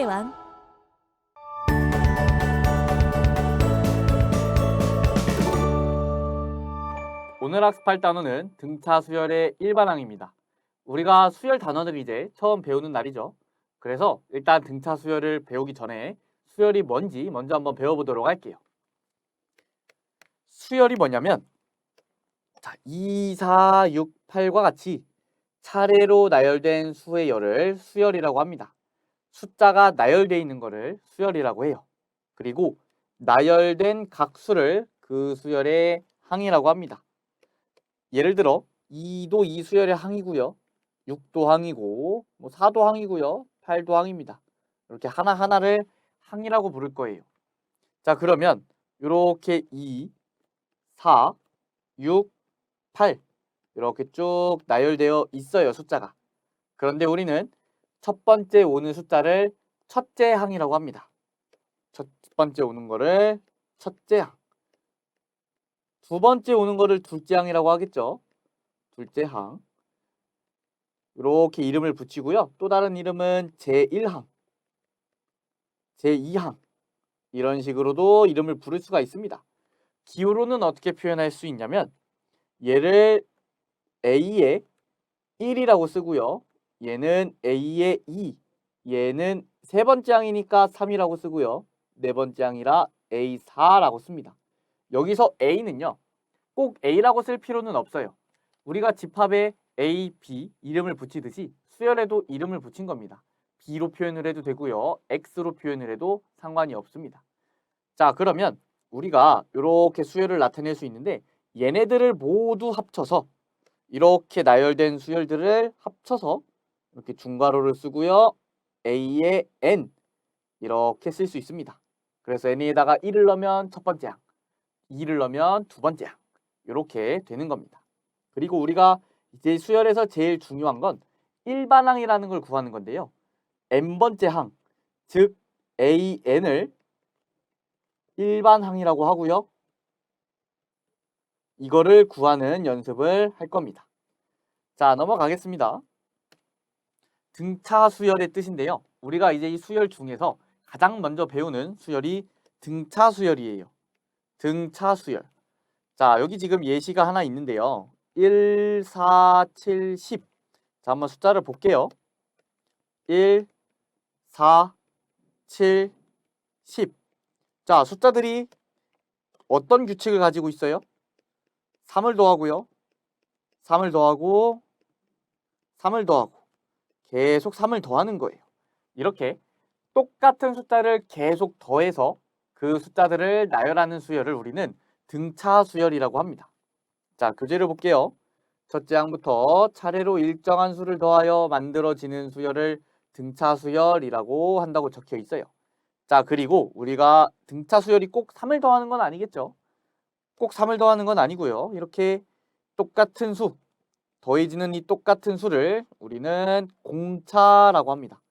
수열의 왕. 오늘 학습할 단어는 등차 수열의 일반항입니다. 우리가 수열 단어를 이제 처음 배우는 날이죠. 그래서 일단 등차 수열을 배우기 전에 수열이 뭔지 먼저 한번 배워보도록 할게요. 수열이 뭐냐면 2, 4, 6, 8과 같이 차례로 나열된 수의 열을 수열이라고 합니다. 숫자가 나열되어 있는 것을 수열이라고 해요. 그리고 나열된 각 수를 그 수열의 항이라고 합니다. 예를 들어 2도 이 수열의 항이고요. 6도 항이고 4도 항이고요. 8도 항입니다. 이렇게 하나하나를 항이라고 부를 거예요. 자, 그러면 이렇게 2, 4, 6, 8 이렇게 쭉 나열되어 있어요, 숫자가. 그런데 우리는 첫 번째 오는 숫자를 첫째 항이라고 합니다. 첫 번째 오는 거를 첫째 항. 두 번째 오는 거를 둘째 항이라고 하겠죠. 둘째 항. 이렇게 이름을 붙이고요. 또 다른 이름은 제1항, 제2항 이런 식으로도 이름을 부를 수가 있습니다. 기호로는 어떻게 표현할 수 있냐면 얘를 A의 1이라고 쓰고요. 얘는 A의 2, 얘는 세 번째 항이니까 3이라고 쓰고요. 네 번째 항이라 A4라고 씁니다. 여기서 A는요. 꼭 A라고 쓸 필요는 없어요. 우리가 집합에 A, B 이름을 붙이듯이 수열에도 이름을 붙인 겁니다. B로 표현을 해도 되고요. X로 표현을 해도 상관이 없습니다. 자, 그러면 우리가 이렇게 수열을 나타낼 수 있는데 얘네들을 모두 합쳐서 이렇게 나열된 수열들을 합쳐서 이렇게 중괄호를 쓰고요. A의 N 이렇게 쓸 수 있습니다. 그래서 N에다가 1을 넣으면 첫 번째 항, 2를 넣으면 두 번째 항 이렇게 되는 겁니다. 그리고 우리가 이제 수열에서 제일 중요한 건 일반항이라는 걸 구하는 건데요. n번째 항, 즉 AN을 일반항이라고 하고요. 이거를 구하는 연습을 할 겁니다. 자, 넘어가겠습니다. 등차 수열의 뜻인데요. 우리가 이제 이 수열 중에서 가장 먼저 배우는 수열이 등차 수열이에요. 등차 수열. 자, 여기 지금 예시가 하나 있는데요. 1, 4, 7, 10. 자, 한번 숫자를 볼게요. 1, 4, 7, 10. 자, 숫자들이 어떤 규칙을 가지고 있어요? 3을 더하고요. 3을 더하고 3을 더하고 계속 3을 더하는 거예요. 이렇게 똑같은 숫자를 계속 더해서 그 숫자들을 나열하는 수열을 우리는 등차 수열이라고 합니다. 자, 교재를 볼게요. 첫째 항부터 차례로 일정한 수를 더하여 만들어지는 수열을 등차 수열이라고 한다고 적혀 있어요. 자, 그리고 우리가 등차 수열이 꼭 3을 더하는 건 아니겠죠. 꼭 3을 더하는 건 아니고요. 이렇게 똑같은 수, 더해지는 이 똑같은 수를 우리는 공차라고 합니다.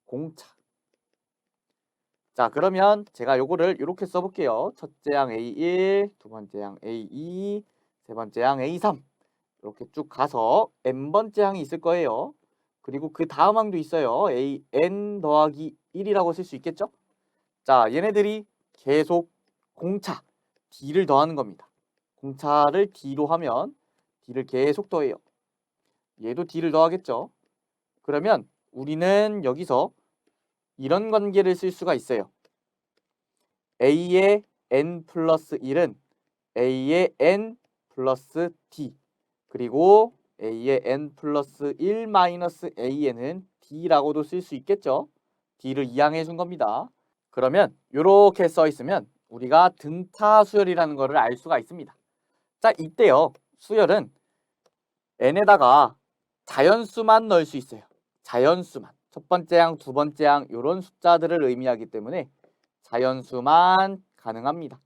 공차. 자, 그러면 제가 요거를 이렇게 써볼게요. 첫째 항 A1, 두 번째 항 A2, 세 번째 항 A3 이렇게 쭉 가서 n번째 항이 있을 거예요. 그리고 그 다음 항도 있어요. AN 더하기 1이라고 쓸 수 있겠죠? 자, 얘네들이 계속 공차, D를 더하는 겁니다. 공차를 D로 하면 D를 계속 더해요. 얘도 D를 더하겠죠? 그러면 우리는 여기서 이런 관계를 쓸 수가 있어요. A의 N 플러스 1은 A의 N 플러스 D 그리고 A의 N 플러스 1 마이너스 AN은 D라고도 쓸 수 있겠죠? D를 이항해 준 겁니다. 그러면 이렇게 써 있으면 우리가 등차 수열이라는 것을 알 수가 있습니다. 자, 이때요. 수열은 n에다가 자연수만 넣을 수 있어요. 자연수만. 첫 번째 항, 두 번째 항 이런 숫자들을 의미하기 때문에 자연수만 가능합니다.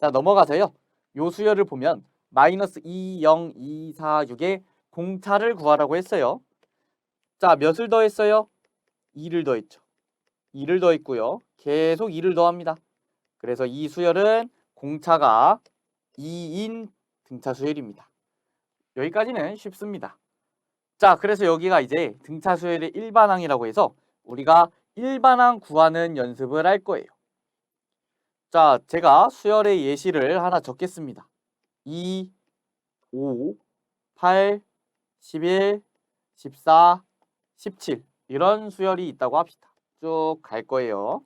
자, 넘어가서요. 요 수열을 보면 마이너스 2, 0, 2, 4, 6의 공차를 구하라고 했어요. 자, 몇을 더했어요? 2를 더했죠. 2를 더했고요. 계속 2를 더합니다. 그래서 이 수열은 공차가 2인 등차 수열입니다. 여기까지는 쉽습니다. 자, 그래서 여기가 이제 등차 수열의 일반항이라고 해서 우리가 일반항 구하는 연습을 할 거예요. 자, 제가 수열의 예시를 하나 적겠습니다. 2, 5, 8, 11, 14, 17 이런 수열이 있다고 합시다. 쭉 갈 거예요.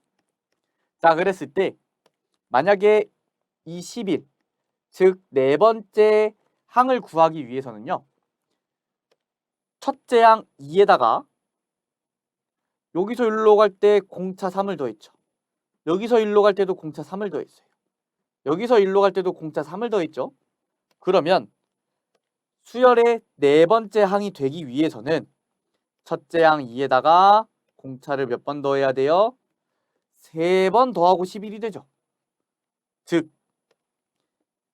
자, 그랬을 때 만약에 이 11, 즉 네 번째 항을 구하기 위해서는요. 첫째 항 2에다가 여기서 일로 갈 때 공차 3을 더했죠. 여기서 일로 갈 때도 공차 3을 더했어요. 여기서 일로 갈 때도 공차 3을 더했죠. 그러면 수열의 네 번째 항이 되기 위해서는 첫째 항 2에다가 공차를 몇 번 더해야 돼요? 3번 더하고 11이 되죠. 즉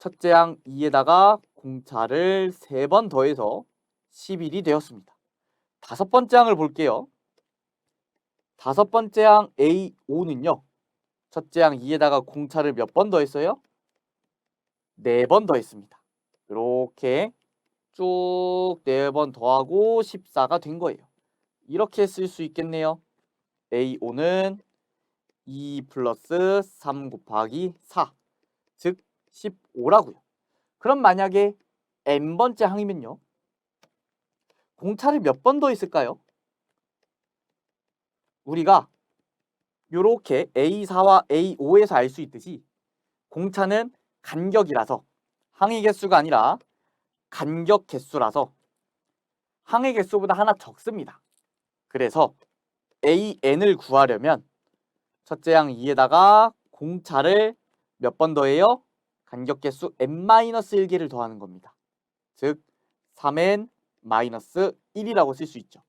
첫째 항 2에다가 공차를 3번 더해서 11이 되었습니다. 다섯 번째 항을 볼게요. 다섯 번째 항 A5는요. 첫째 항 2에다가 공차를 몇 번 더했어요? 4번 더했습니다. 이렇게 쭉 4번 더하고 14가 된 거예요. 이렇게 쓸 수 있겠네요. A5는 2 플러스 3 곱하기 4, 즉 15라고요. 그럼 만약에 n번째 항이면요. 공차를 몇 번 더 있을까요? 우리가 이렇게 A4와 A5에서 알 수 있듯이 공차는 간격이라서 항의 개수가 아니라 간격 개수라서 항의 개수보다 하나 적습니다. 그래서 AN을 구하려면 첫째 항 2에다가 공차를 몇 번 더해요? 간격 개수 n-1개를 더하는 겁니다. 즉 3n-1이라고 쓸 수 있죠.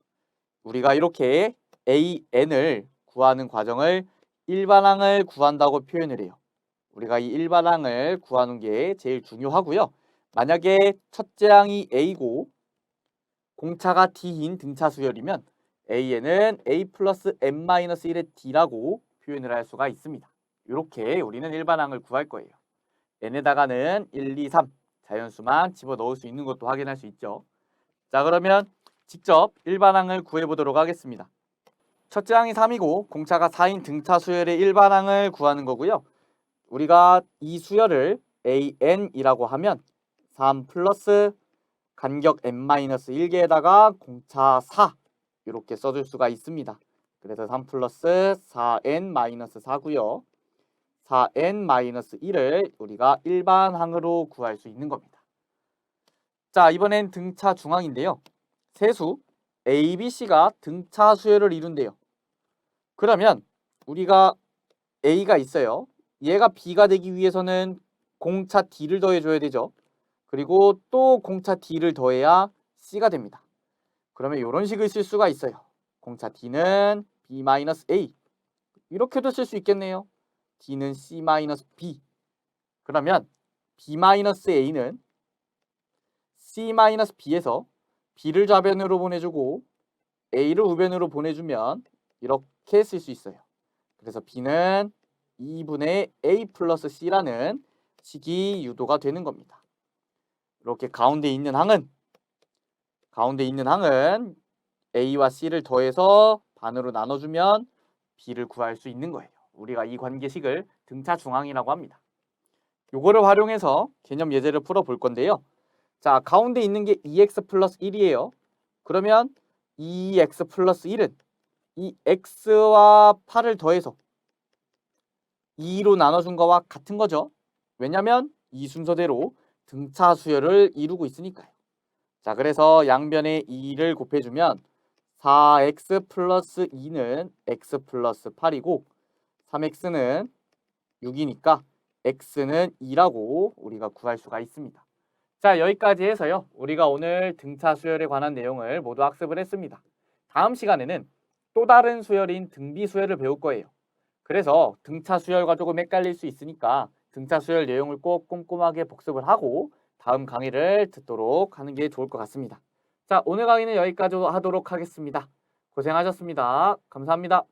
우리가 이렇게 AN을 구하는 과정을 일반항을 구한다고 표현을 해요. 우리가 이 일반항을 구하는 게 제일 중요하고요. 만약에 첫째 항이 A고 공차가 D인 등차 수열이면 AN은 A 플러스 n-1의 D라고 표현을 할 수가 있습니다. 이렇게 우리는 일반항을 구할 거예요. n에다가는 1, 2, 3 자연수만 집어넣을 수 있는 것도 확인할 수 있죠. 자, 그러면 직접 일반항을 구해보도록 하겠습니다. 첫째 항이 3이고 공차가 4인 등차 수열의 일반항을 구하는 거고요. 우리가 이 수열을 AN이라고 하면 3 플러스 간격 n-1개에다가 공차 4 이렇게 써줄 수가 있습니다. 그래서 3 플러스 4n-4고요. 4n-1을 우리가 일반항으로 구할 수 있는 겁니다. 자, 이번엔 등차 중항인데요. 세수 A, B, C가 등차 수열을 이룬대요. 그러면 우리가 A가 있어요. 얘가 B가 되기 위해서는 공차 D를 더해줘야 되죠. 그리고 또 공차 D를 더해야 C가 됩니다. 그러면 이런 식을 쓸 수가 있어요. 공차 D는 B-A 이렇게도 쓸 수 있겠네요. D는 C-B. 그러면 B-A는 C-B에서 B를 좌변으로 보내주고 A를 우변으로 보내주면 이렇게 쓸 수 있어요. 그래서 B는 2분의 A 플러스 C라는 식이 유도가 되는 겁니다. 이렇게 가운데 있는 항은 A와 C를 더해서 반으로 나눠주면 B를 구할 수 있는 거예요. 우리가 이 관계식을 등차 중항이라고 합니다. 요거를 활용해서 개념 예제를 풀어볼 건데요. 자, 가운데 있는 게 2x 플러스 1이에요. 그러면 2x 플러스 1은 이 x와 8을 더해서 2로 나눠준 거와 같은 거죠. 왜냐면 이 순서대로 등차 수열을 이루고 있으니까요. 자, 그래서 양변에 2를 곱해주면 4x 플러스 2는 x 플러스 8이고 3x는 6이니까 x는 2라고 우리가 구할 수가 있습니다. 자, 여기까지 해서요. 우리가 오늘 등차 수열에 관한 내용을 모두 학습을 했습니다. 다음 시간에는 또 다른 수열인 등비 수열을 배울 거예요. 그래서 등차 수열과 조금 헷갈릴 수 있으니까 등차 수열 내용을 꼭 꼼꼼하게 복습을 하고 다음 강의를 듣도록 하는 게 좋을 것 같습니다. 자, 오늘 강의는 여기까지 하도록 하겠습니다. 고생하셨습니다. 감사합니다.